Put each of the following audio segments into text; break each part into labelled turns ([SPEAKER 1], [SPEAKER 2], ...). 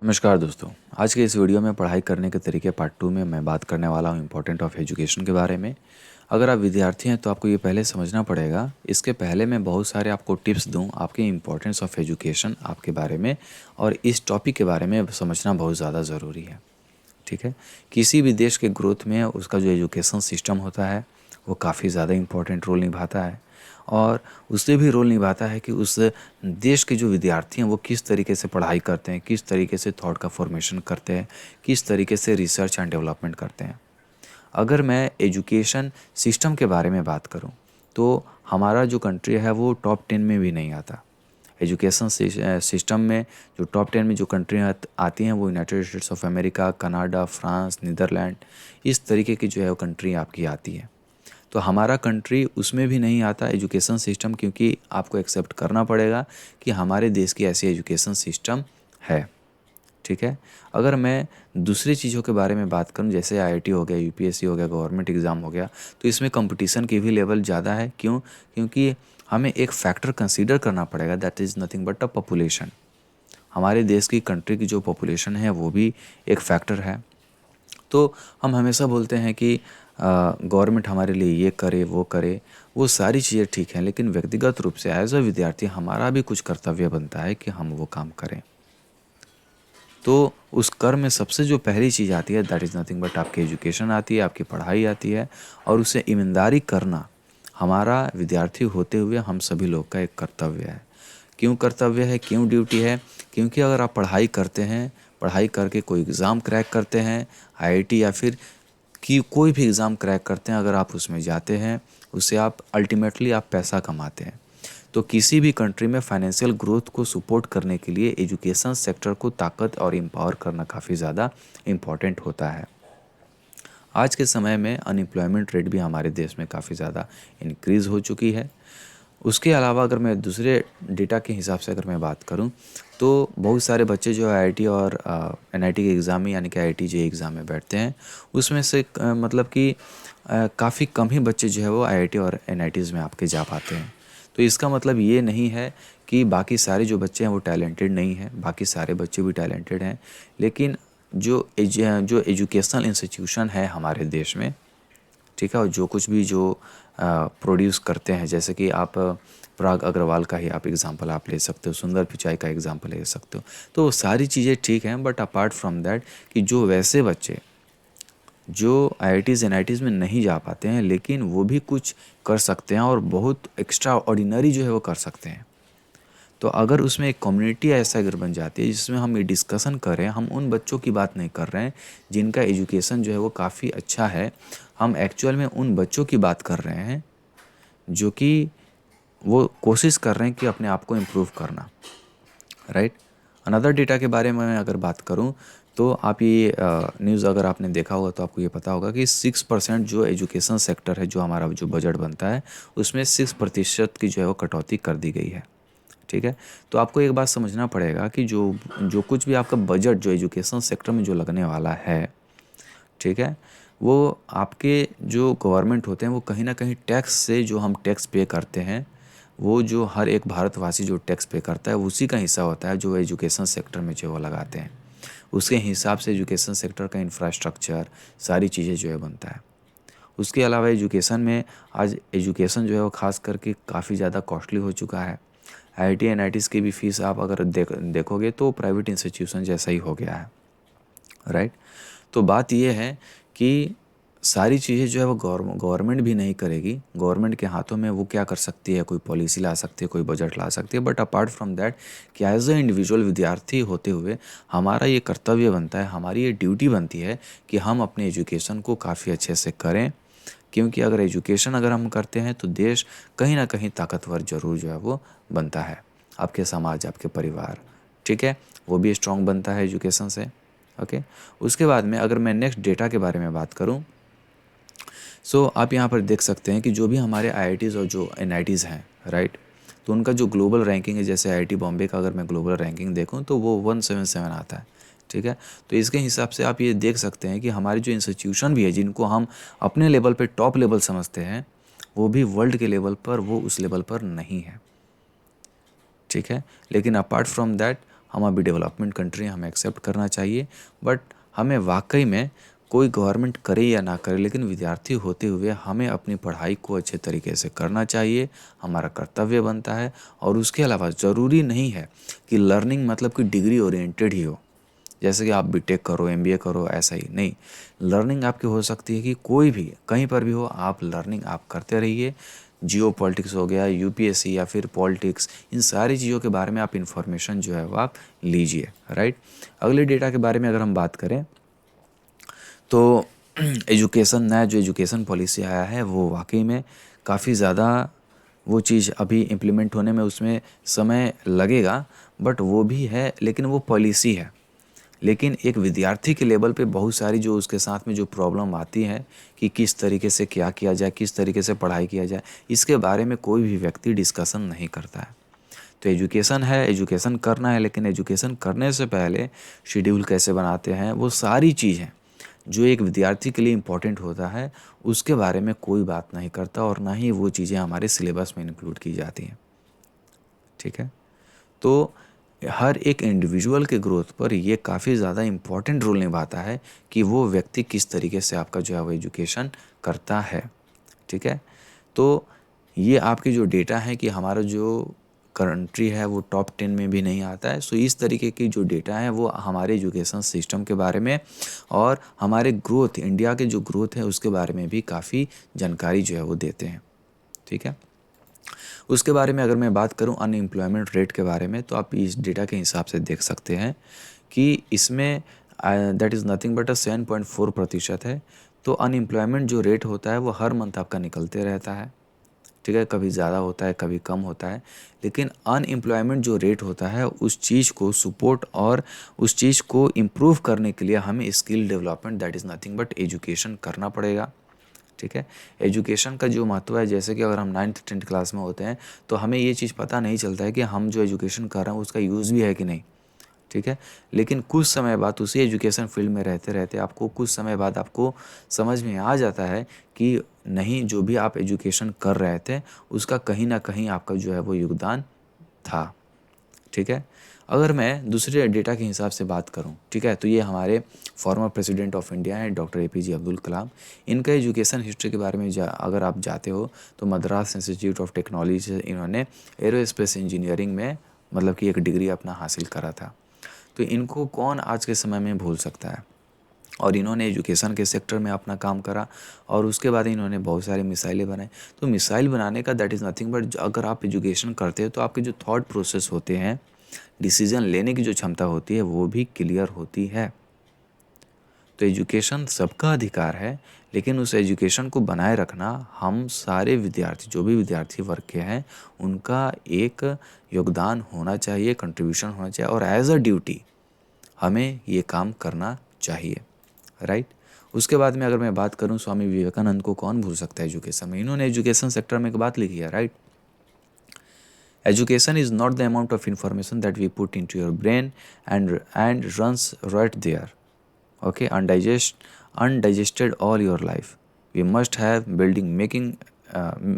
[SPEAKER 1] नमस्कार दोस्तों। आज के इस वीडियो में पढ़ाई करने के तरीके पार्ट 2 में मैं बात करने वाला हूँ इम्पोर्टेंट ऑफ एजुकेशन के बारे में। अगर आप विद्यार्थी हैं तो आपको ये पहले समझना पड़ेगा। इसके पहले मैं बहुत सारे आपको टिप्स दूँ आपके इम्पोर्टेंस ऑफ एजुकेशन आपके बारे में, और इस टॉपिक के बारे में समझना बहुत ज़्यादा ज़रूरी है। ठीक है। किसी भी देश के ग्रोथ में उसका जो एजुकेशन सिस्टम होता है वो काफ़ी ज़्यादा इम्पोर्टेंट रोल निभाता है, और उससे भी रोल निभाता है कि उस देश के जो विद्यार्थी हैं वो किस तरीके से पढ़ाई करते हैं, किस तरीके से थॉट का फॉर्मेशन करते हैं, किस तरीके से रिसर्च एंड डेवलपमेंट करते हैं। अगर मैं एजुकेशन सिस्टम के बारे में बात करूं तो हमारा जो कंट्री है वो टॉप 10 में भी नहीं आता। एजुकेशन सिस्टम में जो टॉप 10 में जो कंट्रियाँ आती हैं वो United States of America, Canada, France, Netherlands, इस तरीके की जो है वो कंट्री आपकी आती है। तो हमारा कंट्री उसमें भी नहीं आता एजुकेशन सिस्टम, क्योंकि आपको एक्सेप्ट करना पड़ेगा कि हमारे देश की ऐसी एजुकेशन सिस्टम है। ठीक है। अगर मैं दूसरी चीज़ों के बारे में बात करूं, जैसे आईआईटी हो गया, यूपीएससी हो गया, गवर्नमेंट एग्ज़ाम हो गया, तो इसमें कंपटीशन की भी लेवल ज़्यादा है। क्यों? क्योंकि हमें एक फैक्टर कंसीडर करना पड़ेगा, that is nothing but a population. हमारे देश की कंट्री की जो पॉपुलेशन है वो भी एक फैक्टर है। तो हम हमेशा बोलते हैं कि गवर्नमेंट हमारे लिए ये करे वो करे, वो सारी चीज़ें ठीक हैं, लेकिन व्यक्तिगत रूप से एज अ विद्यार्थी हमारा भी कुछ कर्तव्य बनता है कि हम वो काम करें। तो उस कर में सबसे जो पहली चीज़ आती है दैट इज़ नथिंग बट आपकी एजुकेशन आती है, आपकी पढ़ाई आती है, और उसे ईमानदारी करना हमारा विद्यार्थी होते हुए हम सभी लोग का एक कर्तव्य है। क्यों कर्तव्य है, क्यों ड्यूटी है? क्योंकि अगर आप पढ़ाई करते हैं, पढ़ाई करके कोई एग्ज़ाम क्रैक करते हैं, आईआईटी या फिर कि कोई भी एग्ज़ाम क्रैक करते हैं, अगर आप उसमें जाते हैं, उससे आप अल्टीमेटली आप पैसा कमाते हैं। तो किसी भी कंट्री में फाइनेंशियल ग्रोथ को सपोर्ट करने के लिए एजुकेशन सेक्टर को ताकत और एम्पावर करना काफ़ी ज़्यादा इम्पॉर्टेंट होता है। आज के समय में अनएम्प्लॉयमेंट रेट भी हमारे देश में काफ़ी ज़्यादा इंक्रीज़ हो चुकी है। उसके अलावा अगर मैं दूसरे डेटा के हिसाब से अगर मैं बात करूं, तो बहुत सारे बच्चे जो आईआईटी और एनआईटी के एग्ज़ाम में, यानी कि आईआईटी जे एग्ज़ाम में बैठते हैं, उसमें से मतलब कि काफ़ी कम ही बच्चे जो है वो आईआईटी और एनआईटीज़ में आपके जा पाते हैं। तो इसका मतलब ये नहीं है कि बाकी सारे जो बच्चे हैं वो टैलेंटेड नहीं हैं, बाकी सारे बच्चे भी टैलेंटेड हैं। लेकिन जो एजुकेशनल इंस्टीट्यूशन है हमारे देश में, ठीक है, और जो कुछ भी जो प्रोड्यूस करते हैं, जैसे कि आप पराग अग्रवाल का ही आप एग्ज़ाम्पल आप ले सकते हो, सुंदर पिचाई का एग्ज़ाम्पल ले सकते हो। तो वो सारी चीज़ें ठीक हैं, बट अपार्ट फ्रॉम दैट कि जो वैसे बच्चे जो आईआईटीज़ एनआईटीज़ में नहीं जा पाते हैं, लेकिन वो भी कुछ कर सकते हैं और बहुत एक्स्ट्रा ऑर्डिनरी जो है वो कर सकते हैं। तो अगर उसमें एक कम्युनिटी ऐसा अगर बन जाती है जिसमें हम ये डिस्कशन करें, हम उन बच्चों की बात नहीं कर रहे हैं जिनका एजुकेशन जो है वो काफ़ी अच्छा है, हम एक्चुअल में उन बच्चों की बात कर रहे हैं जो कि वो कोशिश कर रहे हैं कि अपने आप को इम्प्रूव करना। राइट। अनदर डेटा के बारे में मैं अगर बात करूं, तो आप ये न्यूज़ अगर आपने देखा होगा तो आपको ये पता होगा कि 6% जो एजुकेशन सेक्टर है, जो हमारा जो बजट बनता है, उसमें 6% की जो है वो कटौती कर दी गई है। ठीक है। तो आपको एक बात समझना पड़ेगा कि जो जो कुछ भी आपका बजट जो एजुकेशन सेक्टर में जो लगने वाला है, ठीक है, वो आपके जो गवर्नमेंट होते हैं वो कहीं ना कहीं टैक्स से, जो हम टैक्स पे करते हैं, वो जो हर एक भारतवासी जो टैक्स पे करता है उसी का हिस्सा होता है जो एजुकेशन सेक्टर में जो वो लगाते हैं। उसके हिसाब से एजुकेशन सेक्टर का इंफ्रास्ट्रक्चर सारी चीज़ें जो है बनता है। उसके अलावा एजुकेशन में आज एजुकेशन जो है वो खास करके काफ़ी ज़्यादा कॉस्टली हो चुका है। आईआईटी एनआईटीज़ की भी फीस आप अगर देखोगे तो प्राइवेट इंस्टीट्यूशन जैसा ही हो गया है। राइट। तो बात ये है कि सारी चीज़ें जो है वो गवर्नमेंट भी नहीं करेगी। गवर्नमेंट के हाथों में वो क्या कर सकती है, कोई पॉलिसी ला सकती है, कोई बजट ला सकती है, बट अपार्ट फ्रॉम दैट कि एज ए इंडिविजुअल विद्यार्थी होते हुए हमारा ये कर्तव्य बनता है, हमारी ये ड्यूटी बनती है कि हम अपने एजुकेशन को काफ़ी अच्छे से करें। क्योंकि अगर एजुकेशन अगर हम करते हैं तो देश कहीं ना कहीं ताकतवर जरूर जो है वो बनता है। आपके समाज, आपके परिवार, ठीक है, वो भी स्ट्रांग बनता है एजुकेशन से। ओके। उसके बाद में अगर मैं नेक्स्ट डेटा के बारे में बात करूं, सो आप यहाँ पर देख सकते हैं कि जो भी हमारे आईआईटीज़ और जो एनआईटीज़ हैं, राइट, तो उनका जो ग्लोबल रैंकिंग है, जैसे आईआईटी बॉम्बे का अगर मैं ग्लोबल रैंकिंग देखूं तो वो 177 आता है। ठीक है। तो इसके हिसाब से आप ये देख सकते हैं कि हमारी जो इंस्टीट्यूशन भी है, जिनको हम अपने लेवल पे टॉप लेवल समझते हैं, वो भी वर्ल्ड के लेवल पर वो उस लेवल पर नहीं है। ठीक है। लेकिन अपार्ट फ्रॉम दैट हम अभी डेवलपमेंट कंट्री हैं, हमें एक्सेप्ट करना चाहिए, बट हमें वाकई में कोई गवर्नमेंट करे या ना करे, लेकिन विद्यार्थी होते हुए हमें अपनी पढ़ाई को अच्छे तरीके से करना चाहिए, हमारा कर्तव्य बनता है। और उसके अलावा ज़रूरी नहीं है कि लर्निंग मतलब कि डिग्री ओरिएंटेड ही हो, जैसे कि आप बीटेक करो, एमबीए करो, ऐसा ही नहीं। लर्निंग आपकी हो सकती है कि कोई भी कहीं पर भी हो, आप लर्निंग आप करते रहिए। जियो पॉलिटिक्स हो गया, यूपीएससी या फिर पॉलिटिक्स, इन सारी चीज़ों के बारे में आप इन्फॉर्मेशन जो है वो आप लीजिए, राइट। अगले डेटा के बारे में अगर हम बात करें तो एजुकेशन, नया जो एजुकेशन पॉलिसी आया है वो वाकई में काफ़ी ज़्यादा, वो चीज़ अभी इम्प्लीमेंट होने में उसमें समय लगेगा, बट वो भी है, लेकिन वो पॉलिसी है। लेकिन एक विद्यार्थी के लेवल पे बहुत सारी जो उसके साथ में जो प्रॉब्लम आती है कि किस तरीके से क्या किया जाए, किस तरीके से पढ़ाई किया जाए, इसके बारे में कोई भी व्यक्ति डिस्कशन नहीं करता है। तो एजुकेशन है, एजुकेशन करना है, लेकिन एजुकेशन करने से पहले शेड्यूल कैसे बनाते हैं, वो सारी चीज़ें जो एक विद्यार्थी के लिए इम्पोर्टेंट होता है, उसके बारे में कोई बात नहीं करता, और ना ही वो चीज़ें हमारे सिलेबस में इंक्लूड की जाती हैं, ठीक है। तो हर एक इंडिविजुअल के ग्रोथ पर ये काफ़ी ज़्यादा इम्पॉर्टेंट रोल निभाता है कि वो व्यक्ति किस तरीके से आपका जो है वो एजुकेशन करता है, ठीक है। तो ये आपके जो डेटा है कि हमारा जो कंट्री है वो टॉप 10 में भी नहीं आता है। सो इस तरीके की जो डेटा है वो हमारे एजुकेशन सिस्टम के बारे में और हमारे ग्रोथ, इंडिया के जो ग्रोथ है उसके बारे में भी काफ़ी जानकारी जो है वो देते हैं, ठीक है। उसके बारे में अगर मैं बात करूं अनएम्प्लॉयमेंट रेट के बारे में, तो आप इस डेटा के हिसाब से देख सकते हैं कि इसमें दैट इज़ नथिंग बट 7.4% है। तो अनएम्प्लॉयमेंट जो रेट होता है वो हर मंथ आपका निकलते रहता है, ठीक है। कभी ज़्यादा होता है, कभी कम होता है, लेकिन अनएम्प्लॉयमेंट जो रेट होता है उस चीज़ को सपोर्ट और उस चीज़ को इम्प्रूव करने के लिए हमें skill development, that is nothing but education करना पड़ेगा, ठीक है। एजुकेशन का जो महत्व है, जैसे कि अगर हम 9th 10th क्लास में होते हैं तो हमें ये चीज़ पता नहीं चलता है कि हम जो एजुकेशन कर रहे हैं उसका यूज़ भी है कि नहीं, ठीक है। लेकिन कुछ समय बाद उसी एजुकेशन फील्ड में रहते रहते आपको कुछ समय बाद आपको समझ में आ जाता है कि नहीं, जो भी आप एजुकेशन कर रहे थे उसका कहीं ना कहीं आपका जो है वो योगदान था, ठीक है। अगर मैं दूसरे डेटा के हिसाब से बात करूं, ठीक है, तो ये हमारे फॉर्मर प्रेसिडेंट ऑफ इंडिया हैं डॉक्टर एपीजे अब्दुल कलाम। इनका एजुकेशन हिस्ट्री के बारे में अगर आप जाते हो तो मद्रास इंस्टीट्यूट ऑफ टेक्नोलॉजी से इन्होंने एरोस्पेस इंजीनियरिंग में मतलब कि एक डिग्री अपना हासिल करा था। तो इनको कौन आज के समय में भूल सकता है। और इन्होंने एजुकेशन के सेक्टर में अपना काम करा और उसके बाद इन्होंने बहुत सारे मिसाइलें बनाए। तो मिसाइल बनाने का दैट इज़ नथिंग बट अगर आप एजुकेशन करते हो तो आपके जो थॉट प्रोसेस होते हैं, डिसीजन लेने की जो क्षमता होती है वो भी क्लियर होती है। तो एजुकेशन सबका अधिकार है, लेकिन उस एजुकेशन को बनाए रखना हम सारे विद्यार्थी, जो भी विद्यार्थी वर्ग के हैं, उनका एक योगदान होना चाहिए, कंट्रीब्यूशन होना चाहिए, और एज अ ड्यूटी हमें ये काम करना चाहिए, राइट। उसके बाद में अगर मैं बात करूं स्वामी विवेकानंद को कौन भूल सकता है एजुकेशन में। इन्होंने एजुकेशन सेक्टर में एक बात लिखी है, right. Education is not the amount of information that we put into your brain and runs right there, okay, undigested all your life. We must have building making,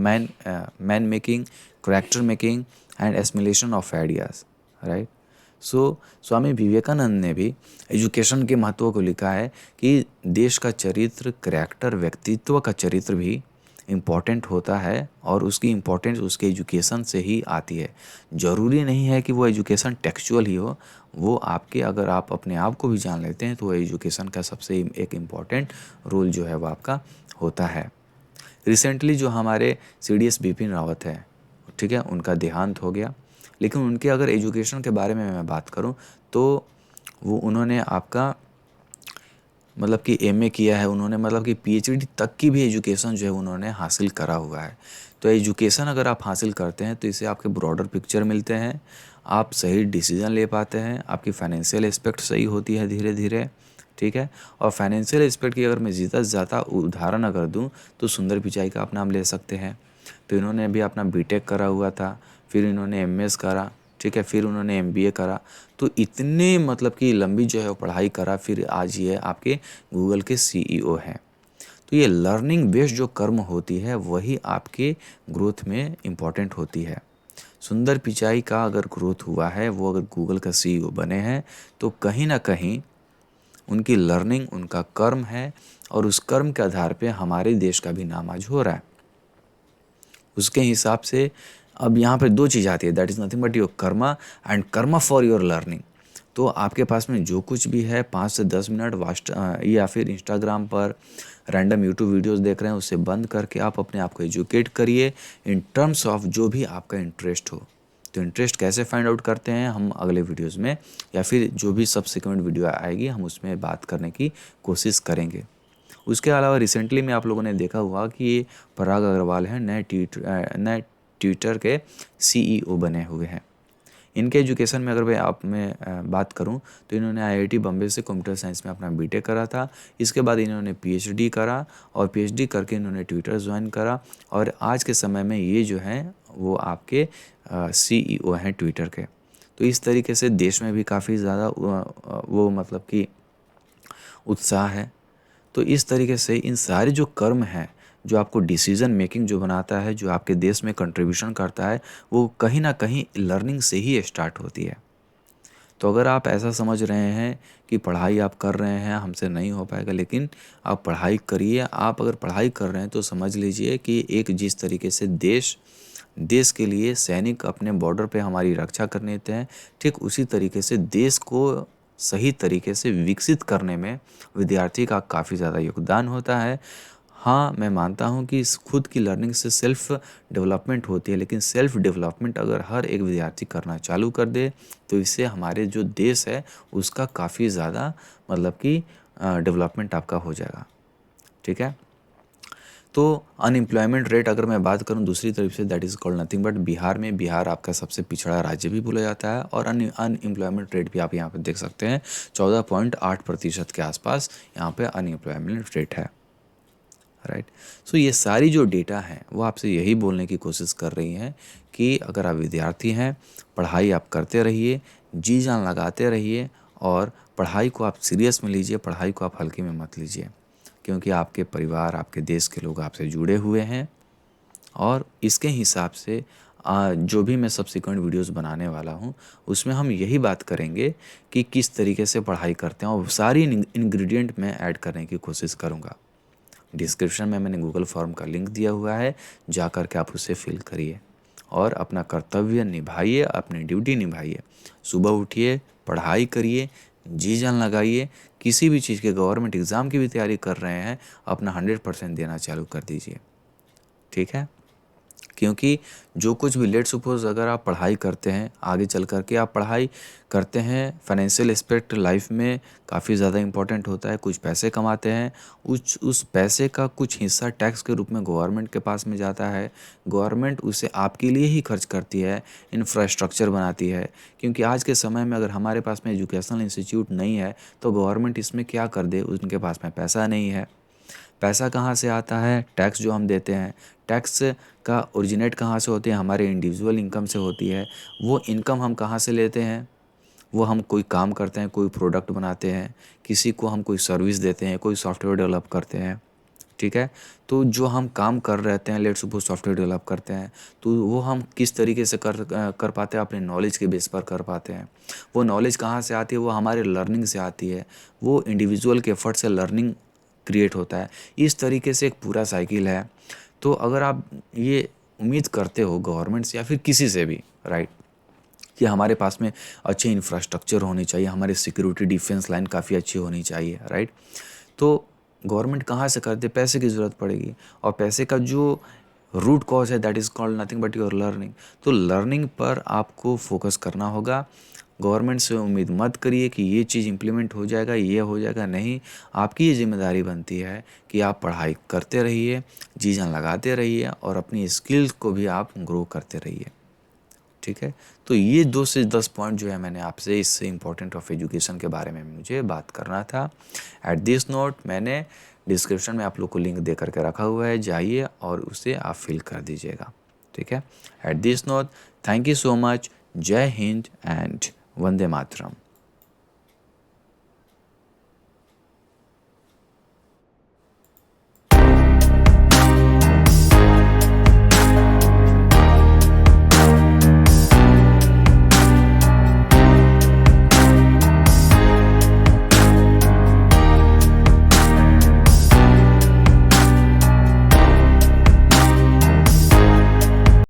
[SPEAKER 1] man making, character making and assimilation of ideas, right. सो स्वामी विवेकानंद ने भी education के महत्व को लिखा है कि देश का चरित्र, करैक्टर, व्यक्तित्व का चरित्र भी इम्पॉर्टेंट होता है और उसकी इम्पोर्टेंस उसके एजुकेशन से ही आती है। ज़रूरी नहीं है कि वो एजुकेशन टेक्सचुअल ही हो, वो आपके, अगर आप अपने आप को भी जान लेते हैं तो वो एजुकेशन का सबसे एक इम्पॉर्टेंट रोल जो है वो आपका होता है। रिसेंटली जो हमारे सीडीएस बिपिन रावत है, ठीक है, उनका देहांत हो गया, लेकिन उनके अगर एजुकेशन के बारे में मैं बात करूं तो वो उन्होंने आपका मतलब कि एमए किया है, उन्होंने मतलब कि पीएचडी तक की भी एजुकेशन जो है उन्होंने हासिल करा हुआ है। तो एजुकेशन अगर आप हासिल करते हैं तो इससे आपके ब्रॉडर पिक्चर मिलते हैं, आप सही डिसीजन ले पाते हैं, आपकी फाइनेंशियल एस्पेक्ट सही होती है धीरे धीरे, ठीक है। और फाइनेंशियल एस्पेक्ट की अगर मैं ज़्यादा से ज़्यादा उदाहरण अगर दूँ तो सुंदर पिचाई का आप नाम ले सकते हैं। तो इन्होंने भी अपना बीटेक करा हुआ था, फिर इन्होंने एमएस करा, ठीक है, फिर उन्होंने एमबीए करा। तो इतने मतलब कि लंबी जो है वो पढ़ाई करा, फिर आज ये आपके गूगल के सीईओ हैं। तो ये लर्निंग बेस्ड जो कर्म होती है वही आपके ग्रोथ में इम्पॉर्टेंट होती है। सुंदर पिचाई का अगर ग्रोथ हुआ है, वो अगर गूगल का CEO बने हैं, तो कहीं ना कहीं उनकी लर्निंग, उनका कर्म है, और उस कर्म के आधार पे हमारे देश का भी नाम आज हो रहा है। उसके हिसाब से अब यहाँ पे दो चीज़ आती है, that is nothing but your Karma and Karma for your learning. तो आपके पास में जो कुछ भी है 5 से 10 मिनट या फिर इंस्टाग्राम पर रैंडम यूट्यूब वीडियोस देख रहे हैं, उससे बंद करके आप अपने आप को एजुकेट करिए इन टर्म्स ऑफ जो भी आपका इंटरेस्ट हो। तो इंटरेस्ट कैसे फाइंड आउट करते हैं हम अगले वीडियोज़ में, या फिर जो भी सब्सिक्वेंट वीडियो आएगी हम उसमें बात करने की कोशिश करेंगे। उसके अलावा रिसेंटली में आप लोगों ने देखा हुआ कि ये पराग अग्रवाल हैं, नए ट्विटर के CEO बने हुए हैं। इनके एजुकेशन में अगर मैं बात करूं तो इन्होंने IIT बम्बे से कंप्यूटर साइंस में अपना BTech करा था। इसके बाद इन्होंने PhD करा, और PhD करके इन्होंने ट्विटर ज्वाइन करा, और आज के समय में ये जो हैं वो आपके CEO हैं ट्विटर के। तो इस तरीके से देश में भी काफ़ी ज़्यादा वो मतलब कि उत्साह है। तो इस तरीके से इन सारे जो कर्म हैं, जो आपको डिसीजन मेकिंग जो बनाता है, जो आपके देश में कंट्रीब्यूशन करता है, वो कहीं ना कहीं लर्निंग से ही स्टार्ट होती है। तो अगर आप ऐसा समझ रहे हैं कि पढ़ाई आप कर रहे हैं हमसे नहीं हो पाएगा, लेकिन आप पढ़ाई करिए। आप अगर पढ़ाई कर रहे हैं तो समझ लीजिए कि एक जिस तरीके से देश के लिए सैनिक अपने बॉर्डर पे हमारी रक्षा करने देते हैं, ठीक उसी तरीके से देश को सही तरीके से विकसित करने में विद्यार्थी का काफ़ी ज़्यादा योगदान होता है। हाँ, मैं मानता हूँ कि इस खुद की लर्निंग से सेल्फ डेवलपमेंट होती है, लेकिन सेल्फ डेवलपमेंट अगर हर एक विद्यार्थी करना चालू कर दे तो इससे हमारे जो देश है उसका काफ़ी ज़्यादा मतलब कि डेवलपमेंट आपका हो जाएगा। ठीक है। तो अनएम्प्लॉयमेंट रेट अगर मैं बात करूं दूसरी तरफ से, that is called nothing but Bihar आपका सबसे पिछड़ा राज्य भी बोला जाता है, और अनएम्प्लॉयमेंट रेट भी आप यहाँ पे देख सकते हैं 14.8% के आसपास यहाँ पे अनएम्प्लॉयमेंट रेट है। राइट। सो ये सारी जो डेटा हैं वो आपसे यही बोलने की कोशिश कर रही हैं कि अगर आप विद्यार्थी हैं, पढ़ाई आप करते रहिए, जी जान लगाते रहिए, और पढ़ाई को आप सीरियस में लीजिए, पढ़ाई को आप हल्के में मत लीजिए, क्योंकि आपके परिवार, आपके देश के लोग आपसे जुड़े हुए हैं। और इसके हिसाब से जो भी मैं सब्सिक्वेंट वीडियोस बनाने वाला हूँ उसमें हम यही बात करेंगे कि किस तरीके से पढ़ाई करते हैं, और सारी इंग्रेडिएंट मैं ऐड करने की कोशिश करूँगा। डिस्क्रिप्शन में मैंने गूगल फॉर्म का लिंक दिया हुआ है, जा कर के आप उसे फिल करिए और अपना कर्तव्य निभाइए, अपनी ड्यूटी निभाइए। सुबह उठिए, पढ़ाई करिए, जी जान लगाइए। किसी भी चीज़ के गवर्नमेंट एग्ज़ाम की भी तैयारी कर रहे हैं, अपना 100% देना चालू कर दीजिए। ठीक है। क्योंकि जो कुछ भी, लेट सपोज अगर आप पढ़ाई करते हैं, आगे चल कर के आप पढ़ाई करते हैं, फाइनेंशियल एस्पेक्ट लाइफ में काफ़ी ज़्यादा इंपॉर्टेंट होता है, कुछ पैसे कमाते हैं, उस पैसे का कुछ हिस्सा टैक्स के रूप में गवर्नमेंट के पास में जाता है। गवर्नमेंट उसे आपके लिए ही खर्च करती है, इंफ्रास्ट्रक्चर बनाती है। क्योंकि आज के समय में अगर हमारे पास में एजुकेशनल इंस्टीट्यूट नहीं है तो गवर्नमेंट इसमें क्या कर दे, उनके पास में पैसा नहीं है। पैसा कहाँ से आता है? टैक्स जो हम देते हैं। टैक्स का ओरिजिनेट कहाँ से होते हैं? हमारे इंडिविजुअल इनकम से होती है। वो इनकम हम कहाँ से लेते हैं? वो हम कोई काम करते हैं, कोई प्रोडक्ट बनाते हैं, किसी को हम कोई सर्विस देते हैं, कोई सॉफ्टवेयर डेवलप करते हैं। ठीक है। तो जो हम काम कर रहते हैं, लेट्स सपोज सॉफ्टवेयर डेवलप करते हैं, तो वो हम किस तरीके से कर पाते हैं? अपने नॉलेज के बेस पर कर पाते हैं। वो नॉलेज कहाँ से आती है? वो हमारे लर्निंग से आती है। वो इंडिविजुअल के एफर्ट से लर्निंग क्रिएट होता है। इस तरीके से एक पूरा साइकिल है। तो अगर आप ये उम्मीद करते हो गवर्नमेंट से या फिर किसी से भी, राइट, कि हमारे पास में अच्छे इंफ्रास्ट्रक्चर होने चाहिए, हमारी सिक्योरिटी डिफेंस लाइन काफ़ी अच्छी होनी चाहिए, राइट, तो गवर्नमेंट कहाँ से करते? पैसे की ज़रूरत पड़ेगी, और पैसे का जो रूट कॉज है that is called nothing but your learning. तो लर्निंग पर आपको फोकस करना होगा। गवर्नमेंट से उम्मीद मत करिए कि ये चीज़ इम्प्लीमेंट हो जाएगा, ये हो जाएगा, नहीं। आपकी ये जिम्मेदारी बनती है कि आप पढ़ाई करते रहिए, जी जान लगाते रहिए, और अपनी स्किल्स को भी आप ग्रो करते रहिए। ठीक है। तो ये 2 से 10 पॉइंट जो है मैंने आपसे इस इम्पोर्टेंट ऑफ एजुकेशन के बारे में मुझे बात करना था। एट दिस नोट मैंने डिस्क्रिप्शन में आप लोग को लिंक दे करके रखा हुआ है, जाइए और उसे आप फिल कर दीजिएगा। ठीक है। At this note, thank you so much. जय हिंद एंड वंदे मातरम।